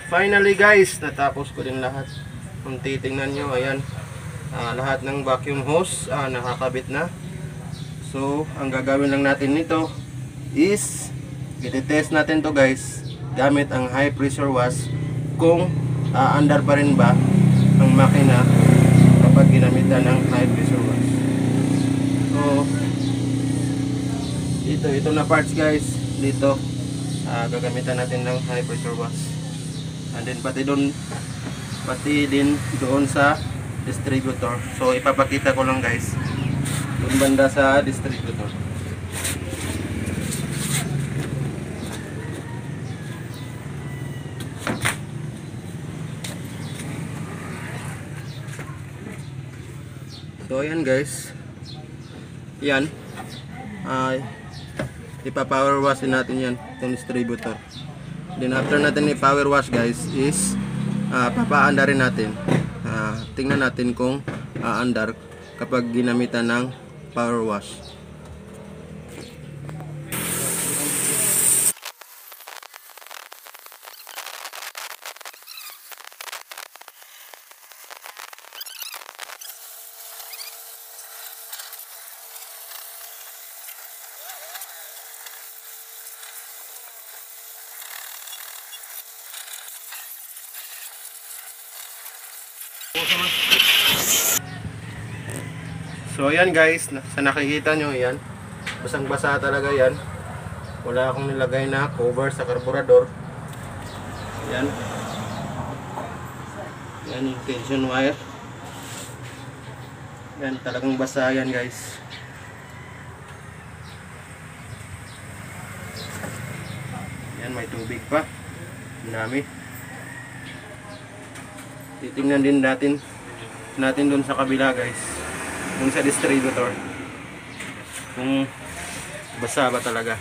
finally guys, natapos ko din lahat. Kung titingnan nyo, ayan, lahat ng vacuum hose nakakabit na. So ang gagawin lang natin nito is i-test natin to guys gamit ang high pressure wash kung andar pa rin ba ang makina kapag ginamitan ng high pressure wash. So ito na parts guys, dito gagamitan natin ng high pressure wash, and then pati din doon sa distributor. So ipapakita ko lang guys doon banda sa distributor. So ayan guys, yan ipa-power wash din natin yan, itong distributor. Then after natin i-power wash guys is papaandar rin natin. Tingnan natin kung aandar kapag ginamitan ng power wash. So ayan guys, sa nakikita nyo yan, basang basa talaga yan. Wala akong nilagay na cover sa carburetor. Yan, yan yung tension wire. Yan, talagang basa yan guys. Yan, may tubig pa, ang dami. Titingnan din natin dun sa kabila guys, dun sa distributor, kung basa ba talaga.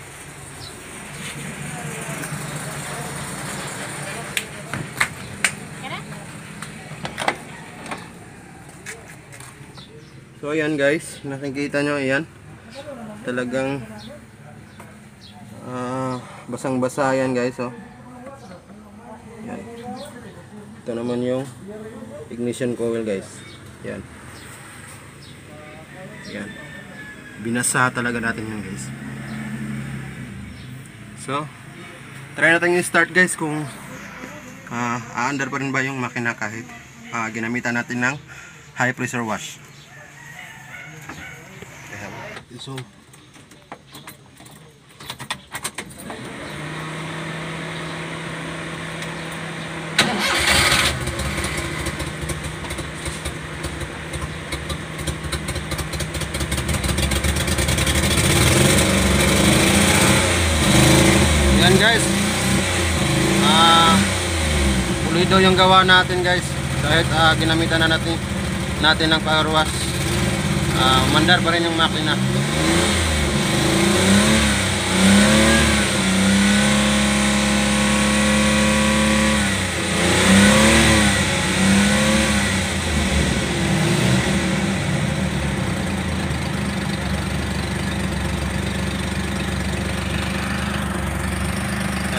So ayan guys, nakikita nyo, ayan, talagang basang basa yan guys. Oh, yan. Ito naman yung ignition coil guys. Yan. Yan. Binasa talaga natin yan guys. So, try natin i-start guys kung aandar pa rin ba yung makina kahit ginamitan natin ng high pressure wash. So, guys, pulido yung gawa natin guys, kahit ginamitan na natin ng power wash, mandar pa rin yung makina.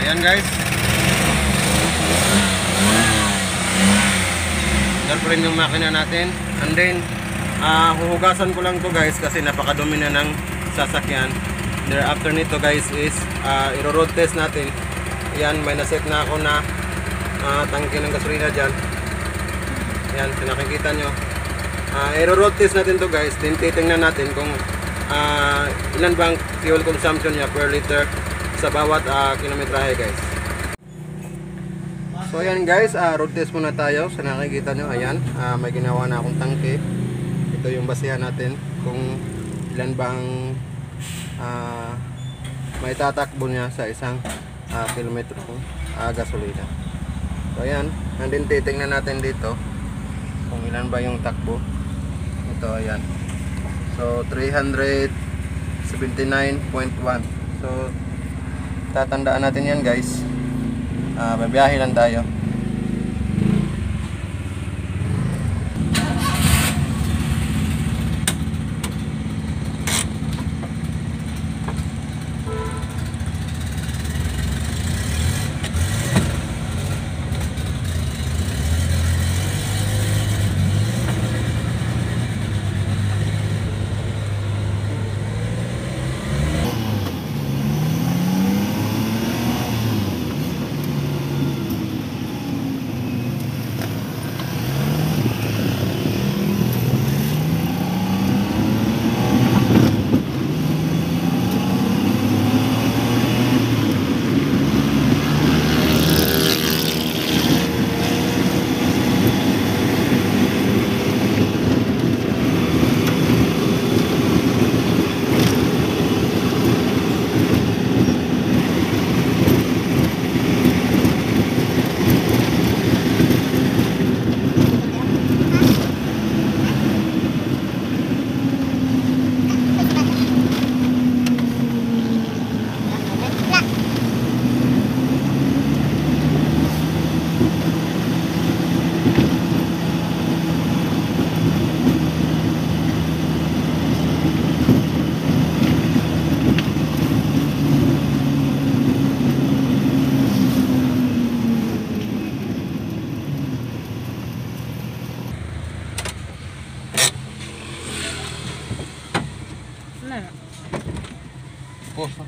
Ayan guys, dar pa rin yung makina natin. And then huhugasan ko lang to guys kasi napakadumi na ng sasakyan. Thereafter nito guys is i-road test natin. Ayan, may naset na ako na tangke ng gasolina dyan. Ayan, nakikita nyo. I-road test natin to guys. Then titingnan natin kung ilan bang fuel consumption niya per liter sa bawat kilometrahe guys. So ayan guys, road test muna tayo. Sa nakikita nyo, ayan, may ginawa na akong tangke. Ito yung basihan natin kung ilan bang may tatakbo niya sa isang kilometro gasolina. So ayan, and then titingnan natin dito kung ilan ba yung takbo. Ito, ayan. So 379.1. So tatandaan natin yan guys. Babiyahe lang tayo. Post.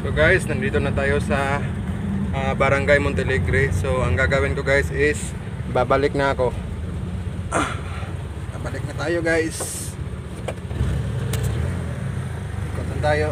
So guys, nandito na tayo sa Barangay Montelegre. So ang gagawin ko guys is babalik na ako. Babalik na tayo guys. Ikotan tayo.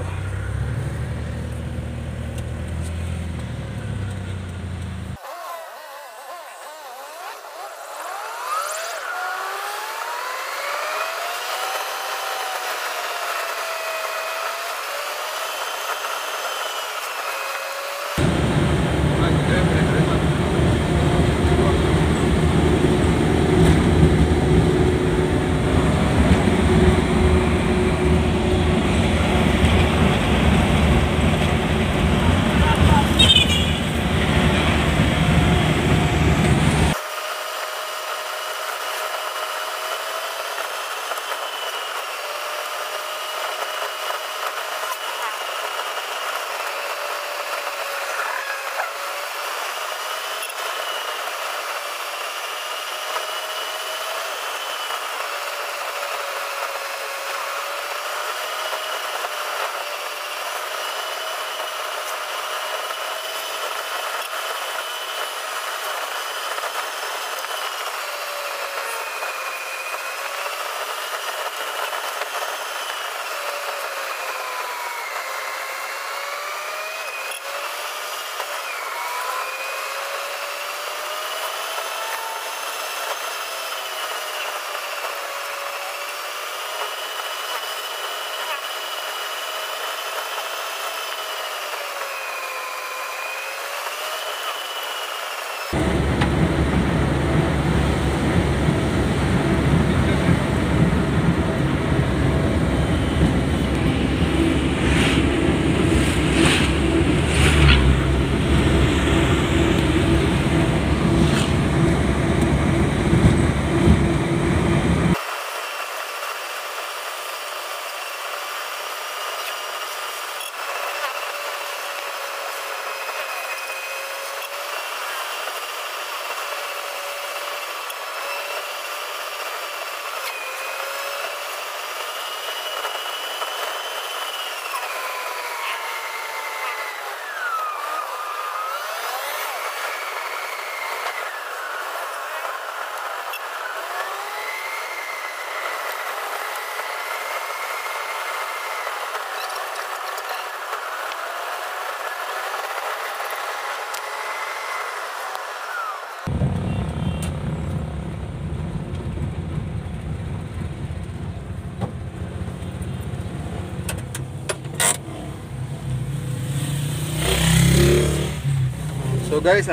So guys,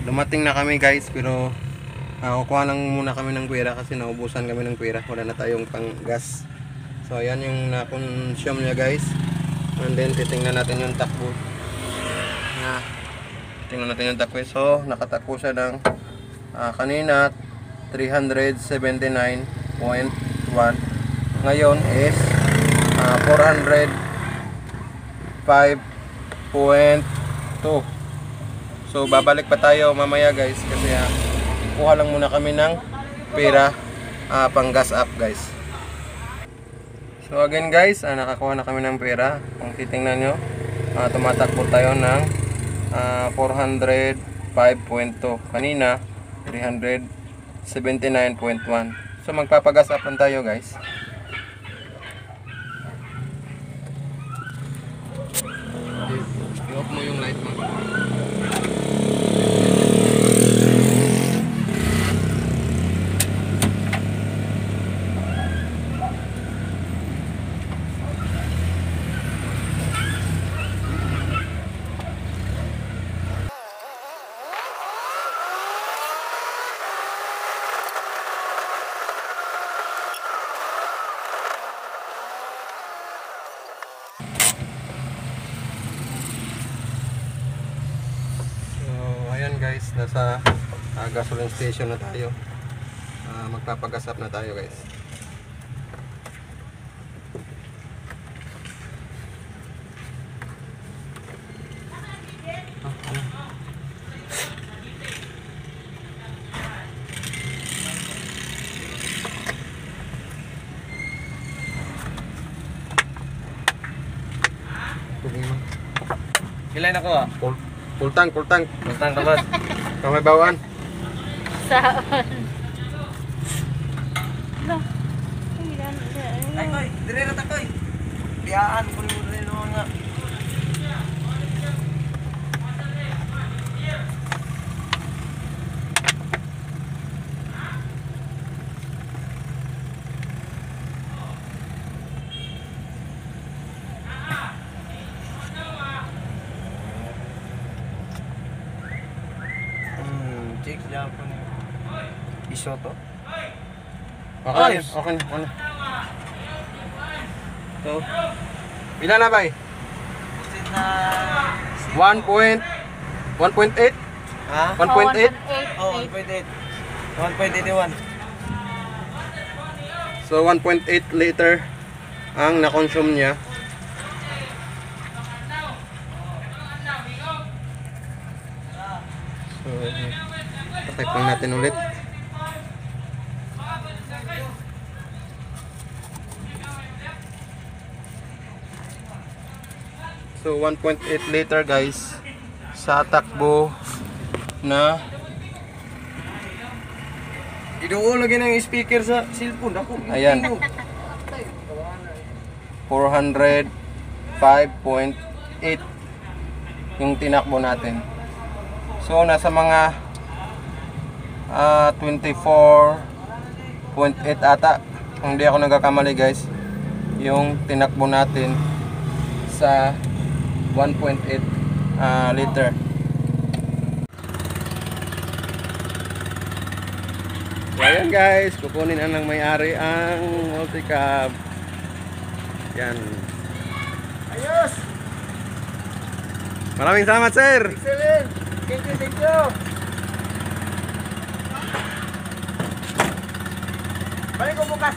dumating na kami guys, pero kukuha lang muna kami ng pera kasi naubusan kami ng pera. Wala na tayong pang gas. So ayan yung na-consume niya guys. And then titingnan natin yung takbo. Tingnan natin yung takbo. So nakatakbo siya ng kanina 379.1. Ngayon is 405.2. So babalik pa tayo mamaya guys kasi kuha lang muna kami ng pera pang gas up guys. So again guys, nakakuha na kami ng pera. Kung titingnan nyo, tumatakbo tayo ng 405.2. Kanina 379.1. So magpapagas up tayo guys. I-off mo yung light mo. Guys, nasa gasoline station na tayo. Magpapagasap na tayo guys. Ilan ako Kultang Bastang ka boss. kamay bawaan. Saan? Ay koy, dire ra ta koy. Biyaan ko ni mo nga. Chicks Japan. Iso to. Okay na. So, ilan na ba? Pusit na 1.8? ha? 1.8? Oh, 1.8. 1.81. So 1.8 liter ang na-consume niya. So, patay natin ulit. So 1.8 liter guys sa takbo na Iduo lagi ng speaker sa cellphone ako. ayan 405.8 yung tinakbo natin. So nasa mga 24.8 ata kung di ako nagkakamali guys yung tinakbo natin sa 1.8 liter. So ayan guys, kukunin na ng may-ari ang multi-cab. Yan. Ayos. Maraming salamat sir. Excellent. Thank you. Balik ko bukas.